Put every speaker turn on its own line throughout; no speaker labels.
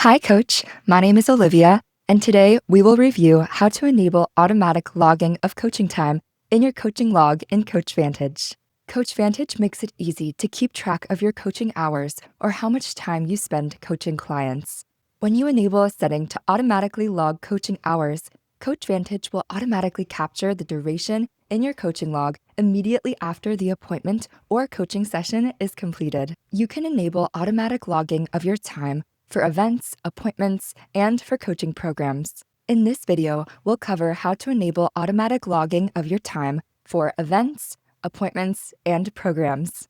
Hi, Coach. My name is Olivia, and today we will review how to enable automatic logging of coaching time in your coaching log in CoachVantage. CoachVantage makes it easy to keep track of your coaching hours or how much time you spend coaching clients. When you enable a setting to automatically log coaching hours, CoachVantage will automatically capture the duration in your coaching log immediately after the appointment or coaching session is completed. You can enable automatic logging of your time for events, appointments, and for coaching programs. In this video, we'll cover how to enable automatic logging of your time for events, appointments, and programs.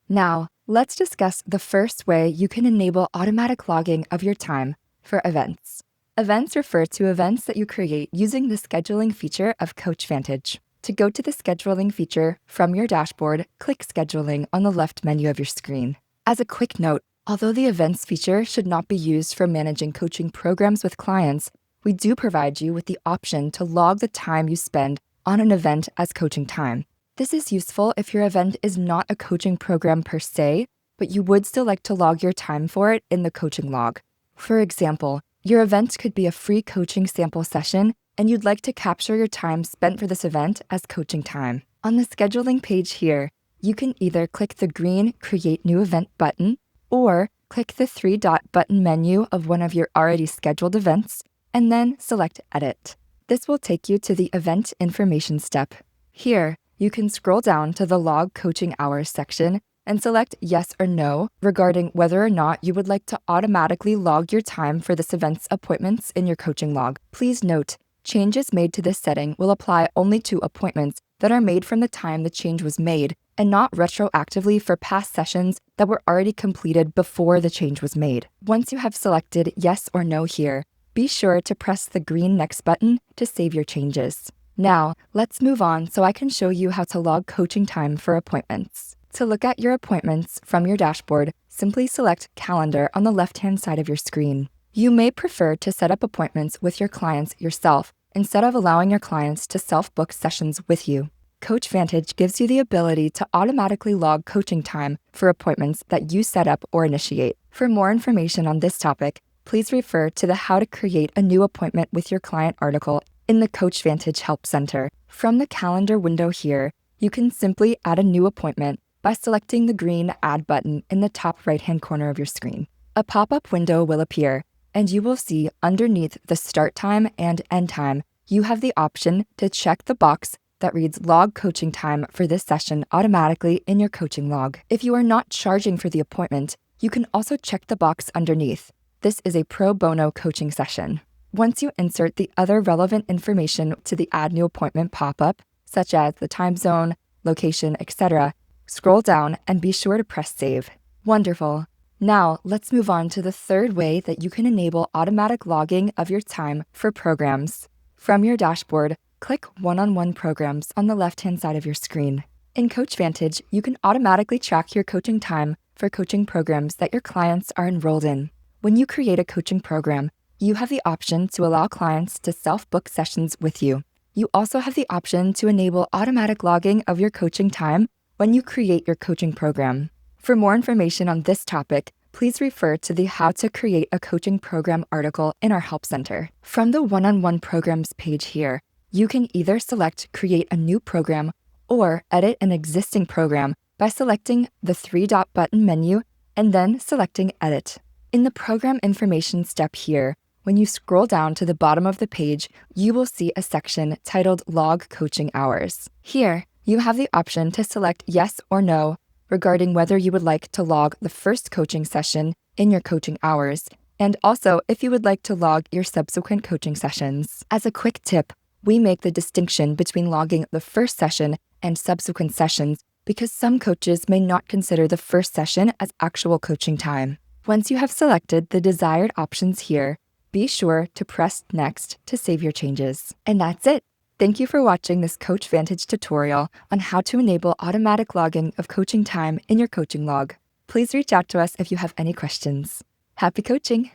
Now, let's discuss the first way you can enable automatic logging of your time for events. Events refer to events that you create using the scheduling feature of CoachVantage. To go to the scheduling feature from your dashboard, click Scheduling on the left menu of your screen. As a quick note, although the events feature should not be used for managing coaching programs with clients, we do provide you with the option to log the time you spend on an event as coaching time. This is useful if your event is not a coaching program per se, but you would still like to log your time for it in the coaching log. For example, your event could be a free coaching sample session, and you'd like to capture your time spent for this event as coaching time. On the scheduling page here, you can either click the green Create New Event button or click the three-dot button menu of one of your already scheduled events and then select Edit. This will take you to the Event Information step. Here, you can scroll down to the Log Coaching Hours section and select Yes or No regarding whether or not you would like to automatically log your time for this event's appointments in your coaching log. Please note, changes made to this setting will apply only to appointments that are made from the time the change was made and not retroactively for past sessions that were already completed before the change was made. Once you have selected Yes or No here, be sure to press the green Next button to save your changes. Now, let's move on so I can show you how to log coaching time for appointments. To look at your appointments from your dashboard, simply select Calendar on the left-hand side of your screen. You may prefer to set up appointments with your clients yourself instead of allowing your clients to self-book sessions with you. CoachVantage gives you the ability to automatically log coaching time for appointments that you set up or initiate. For more information on this topic, please refer to the How to Create a New Appointment with Your Client article in the CoachVantage Help Centre. From the calendar window here, you can simply add a new appointment by selecting the green Add button in the top right-hand corner of your screen. A pop-up window will appear, and you will see underneath the start time and end time, you have the option to check the box that reads Log Coaching Time for this session automatically in your coaching log. If you are not charging for the appointment, you can also check the box underneath. This is a pro bono coaching session. Once you insert the other relevant information to the Add New Appointment pop-up, such as the time zone, location, etc., scroll down and be sure to press Save. Wonderful. Now, let's move on to the third way that you can enable automatic logging of your time for programs. From your dashboard, click One-on-One Programs on the left-hand side of your screen. In CoachVantage, you can automatically track your coaching time for coaching programs that your clients are enrolled in. When you create a coaching program, you have the option to allow clients to self-book sessions with you. You also have the option to enable automatic logging of your coaching time when you create your coaching program. For more information on this topic, please refer to the How to Create a Coaching Program article in our Help Center. From the One-on-One Programs page here, you can either select Create a New Program or edit an existing program by selecting the three-dot button menu and then selecting Edit. In the Program Information step here, when you scroll down to the bottom of the page, you will see a section titled Log Coaching Hours. Here, you have the option to select Yes or No regarding whether you would like to log the first coaching session in your coaching hours, and also if you would like to log your subsequent coaching sessions. As a quick tip, we make the distinction between logging the first session and subsequent sessions because some coaches may not consider the first session as actual coaching time. Once you have selected the desired options here, be sure to press Next to save your changes. And that's it. Thank you for watching this CoachVantage tutorial on how to enable automatic logging of coaching time in your coaching log. Please reach out to us if you have any questions. Happy coaching!